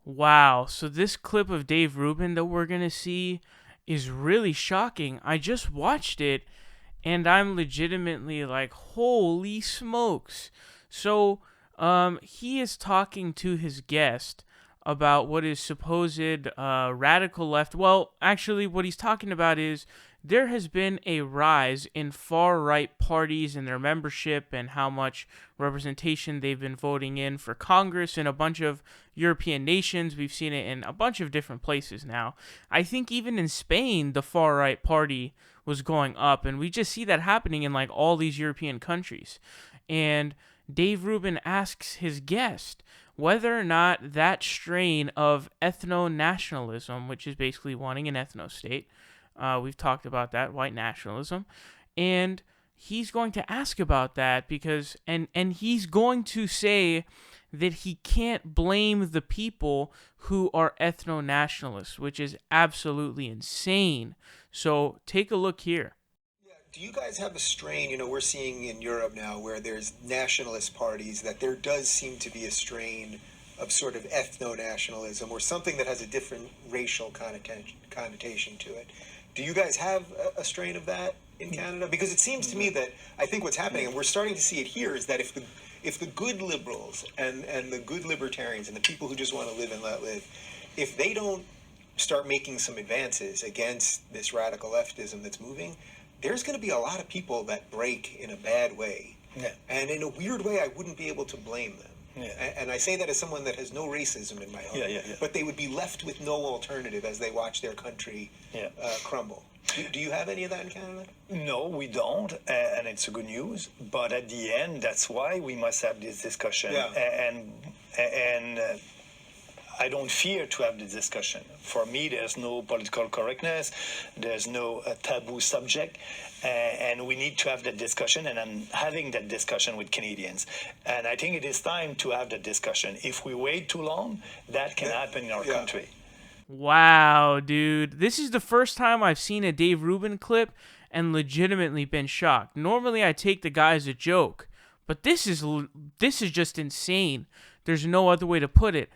Wow. So this clip of Dave Rubin that we're going to see is really shocking. I just watched it and I'm legitimately like, holy smokes. So he is talking to his guest about what is supposed radical left. Well, actually, what he's talking about is there has been a rise in far right parties and their membership and how much representation they've been voting in for Congress in a bunch of European nations. We've seen it in a bunch of different places now. I think even in Spain, the far right party was going up, and we just see that happening in like all these European countries. And Dave Rubin asks his guest whether or not that strain of ethno-nationalism, which is basically wanting an ethno-state, we've talked about that, white nationalism, and he's going to ask about that because, and he's going to say that he can't blame the people who are ethno-nationalists, which is absolutely insane. So take a look here. Do you guys have a strain, we're seeing in Europe now where there's nationalist parties, that there does seem to be a strain of sort of ethno-nationalism or something that has a different racial connotation to it. Do you guys have a strain of that in Canada? Because it seems to me that I think what's happening, and we're starting to see it here, is that if the good liberals and the good libertarians and the people who just want to live and let live, if they don't start making some advances against this radical leftism that's moving, there's going to be a lot of people that break in a bad way. Yeah. And in a weird way, I wouldn't be able to blame them. Yeah. And I say that as someone that has no racism in my heart. Yeah. But they would be left with no alternative as they watch their country crumble. Do you have any of that in Canada? No, we don't, and it's a good news. But at the end, that's why we must have this discussion. Yeah. And I don't fear to have the discussion. For me, there's no political correctness, there's no taboo subject, and we need to have that discussion, and I'm having that discussion with Canadians. And I think it is time to have that discussion. If we wait too long, that can happen in our country. Wow, dude. This is the first time I've seen a Dave Rubin clip and legitimately been shocked. Normally I take the guy as a joke, but this is just insane. There's no other way to put it.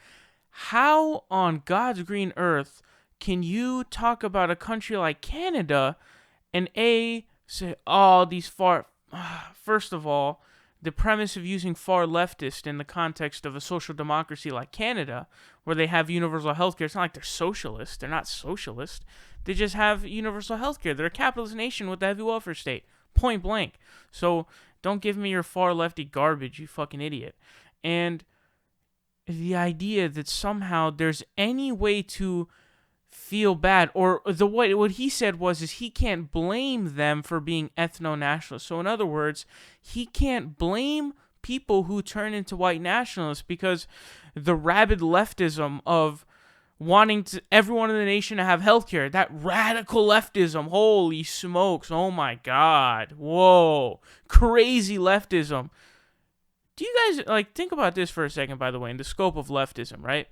How on God's green earth can you talk about a country like Canada and say, oh, these far... First of all, the premise of using far leftist in the context of a social democracy like Canada, where they have universal healthcare, it's not like they're socialist. They're not socialist. They just have universal healthcare. They're a capitalist nation with a heavy welfare state. Point blank. So don't give me your far lefty garbage, you fucking idiot. And the idea that somehow there's any way to feel bad, or what he said was is he can't blame them for being ethno-nationalists. So in other words, he can't blame people who turn into white nationalists because the rabid leftism of wanting everyone in the nation to have healthcare, that radical leftism, holy smokes, oh my god, whoa, crazy leftism. Do you guys, think about this for a second, by the way, in the scope of leftism, right?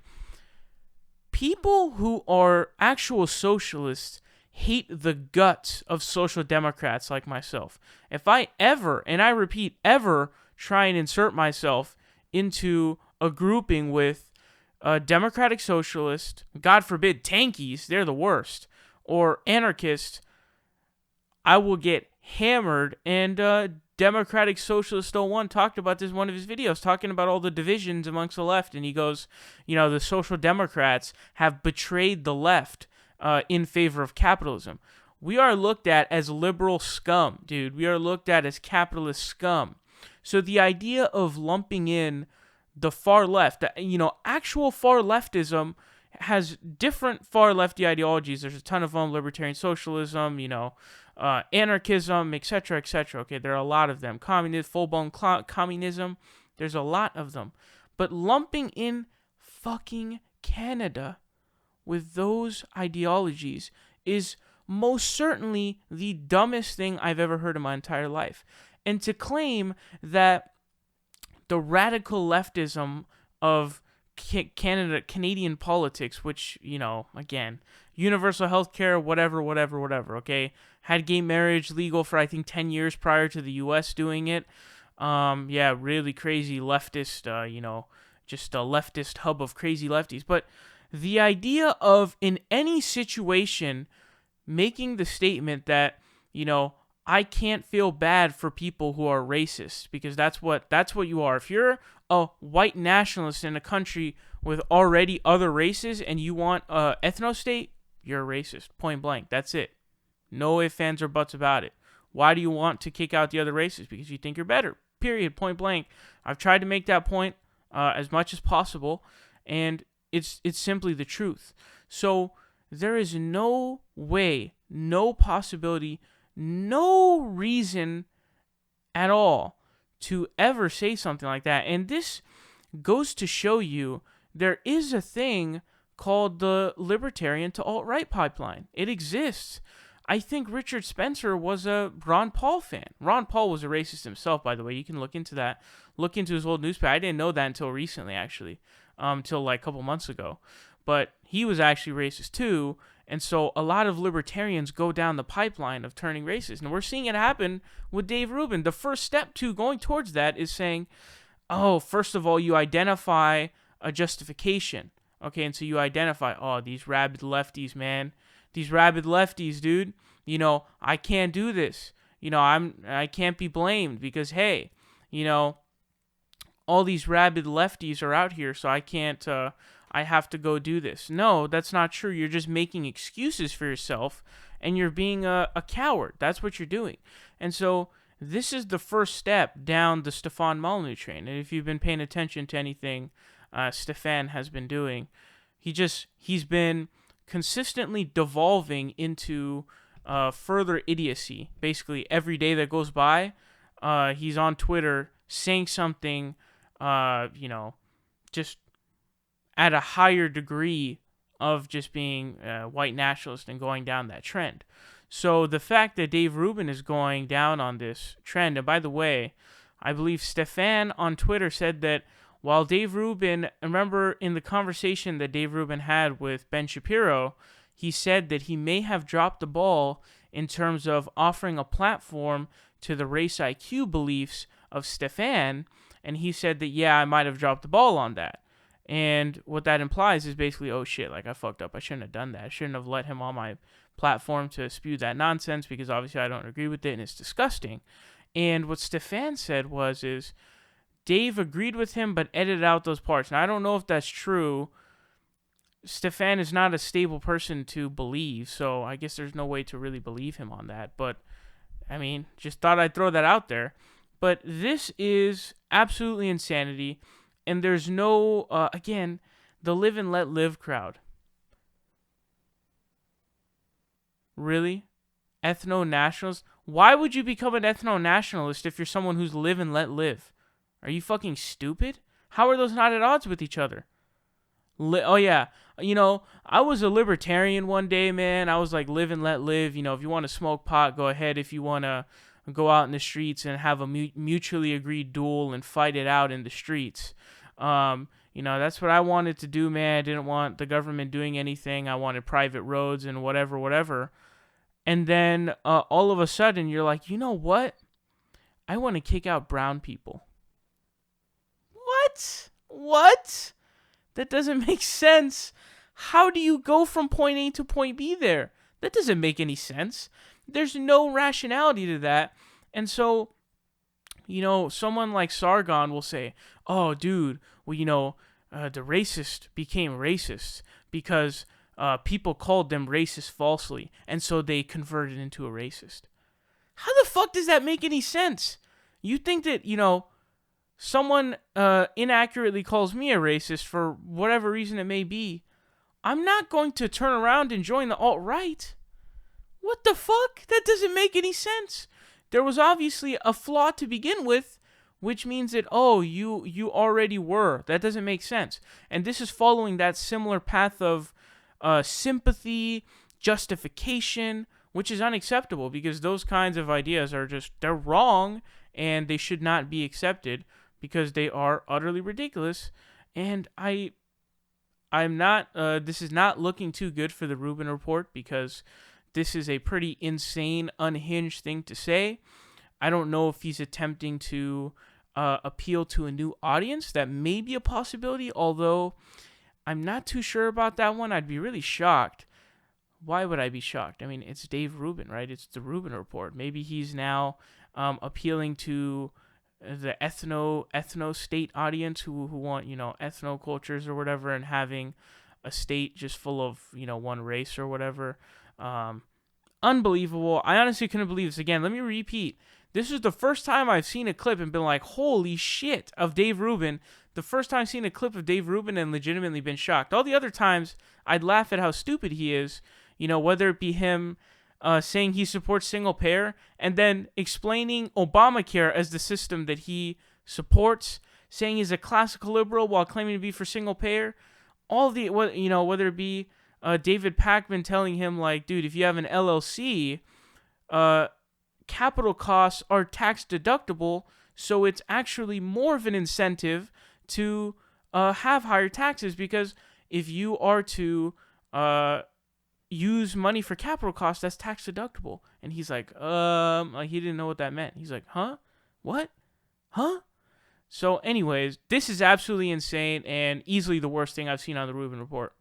People who are actual socialists hate the guts of social democrats like myself. If I ever, and I repeat, ever try and insert myself into a grouping with a democratic socialist, God forbid, tankies, they're the worst, or anarchist, I will get hammered. And Democratic Socialist 01 talked about this in one of his videos, talking about all the divisions amongst the left. And he goes, the Social Democrats have betrayed the left in favor of capitalism. We are looked at as liberal scum, dude. We are looked at as capitalist scum. So the idea of lumping in the far left, actual far leftism has different far lefty ideologies. There's a ton of them: libertarian socialism, anarchism, etc., etc. Okay, there are a lot of them. Communism, full-blown communism. There's a lot of them. But lumping in fucking Canada with those ideologies is most certainly the dumbest thing I've ever heard in my entire life. And to claim that the radical leftism of Canadian politics, which, again, universal healthcare, whatever, okay, had gay marriage legal for, I think, 10 years prior to the U.S. doing it. Really crazy leftist, just a leftist hub of crazy lefties. But the idea of, in any situation, making the statement that, I can't feel bad for people who are racist, because that's what you are. If you're a white nationalist in a country with already other races and you want a ethno state, you're a racist. Point blank. That's it. No ifs, ands, or buts about it. Why do you want to kick out the other races? Because you think you're better. Period. Point blank. I've tried to make that point as much as possible, and it's simply the truth. So there is no way, no possibility, no reason at all to ever say something like that. And this goes to show you there is a thing called the libertarian to alt-right pipeline. It exists. I think Richard Spencer was a Ron Paul fan. Ron Paul was a racist himself, by the way. You can look into that. Look into his old newspaper. I didn't know that until recently, actually, until like a couple months ago. But he was actually racist too. And so a lot of libertarians go down the pipeline of turning racist. And we're seeing it happen with Dave Rubin. The first step to going towards that is saying, oh, first of all, you identify a justification. Okay, and so you identify, oh, these rabid lefties, man. These rabid lefties, dude. I can't do this. I can't be blamed because, hey, all these rabid lefties are out here, so I can't, I have to go do this. No, that's not true. You're just making excuses for yourself, and you're being a coward. That's what you're doing. And so this is the first step down the Stefan Molyneux train. And if you've been paying attention to anything Stefan has been doing, he's been consistently devolving into further idiocy. Basically, every day that goes by, he's on Twitter saying something, just at a higher degree of just being white nationalist and going down that trend. So the fact that Dave Rubin is going down on this trend, and by the way, I believe Stefan on Twitter said that while Dave Rubin, remember in the conversation that Dave Rubin had with Ben Shapiro, he said that he may have dropped the ball in terms of offering a platform to the race IQ beliefs of Stefan, and he said that, yeah, I might have dropped the ball on that. And what that implies is basically, oh shit, like I fucked up. I shouldn't have done that. I shouldn't have let him on my platform to spew that nonsense because obviously I don't agree with it and it's disgusting. And what Stefan said is Dave agreed with him but edited out those parts. Now I don't know if that's true. Stefan is not a stable person to believe, so I guess there's no way to really believe him on that. But I mean, just thought I'd throw that out there. But this is absolutely insanity. And there's no, again, the live and let live crowd. Really? Ethno-nationalists? Why would you become an ethno-nationalist if you're someone who's live and let live? Are you fucking stupid? How are those not at odds with each other? Oh, yeah. I was a libertarian one day, man. I was like, live and let live. If you want to smoke pot, go ahead. If you want to go out in the streets and have a mutually agreed duel and fight it out in the streets. That's what I wanted to do, man. I didn't want the government doing anything. I wanted private roads and whatever. And then all of a sudden, you're like, you know what? I want to kick out brown people. What? That doesn't make sense. How do you go from point A to point B there? That doesn't make any sense. There's no rationality to that. And so, someone like Sargon will say, oh, dude, well, the racist became racist because people called them racist falsely, and so they converted into a racist. How the fuck does that make any sense? You think that, someone inaccurately calls me a racist for whatever reason it may be, I'm not going to turn around and join the alt-right. What the fuck? That doesn't make any sense. There was obviously a flaw to begin with, which means that, oh, you already were. That doesn't make sense. And this is following that similar path of sympathy, justification, which is unacceptable because those kinds of ideas are they're wrong and they should not be accepted because they are utterly ridiculous. And I'm not, this is not looking too good for the Rubin Report because this is a pretty insane, unhinged thing to say. I don't know if he's attempting to appeal to a new audience. That may be a possibility, although I'm not too sure about that one. I'd be really shocked. Why would I be shocked? I mean, it's Dave Rubin, right? It's the Rubin Report. Maybe he's now appealing to the ethno state audience who want, ethno cultures or whatever, and having a state just full of, one race or whatever. Unbelievable. I honestly couldn't believe this. Again, let me repeat. This is the first time I've seen a clip and been like, holy shit, of Dave Rubin. The first time I've seen a clip of Dave Rubin and legitimately been shocked. All the other times, I'd laugh at how stupid he is, whether it be him saying he supports single payer and then explaining Obamacare as the system that he supports, saying he's a classical liberal while claiming to be for single payer. All the, whether it be David Pakman telling him, like, dude, if you have an LLC, capital costs are tax deductible, so it's actually more of an incentive to have higher taxes, because if you are to use money for capital costs, that's tax deductible. And he's like he didn't know what that meant. He's like, huh? What? Huh? So anyways, this is absolutely insane and easily the worst thing I've seen on the Rubin Report.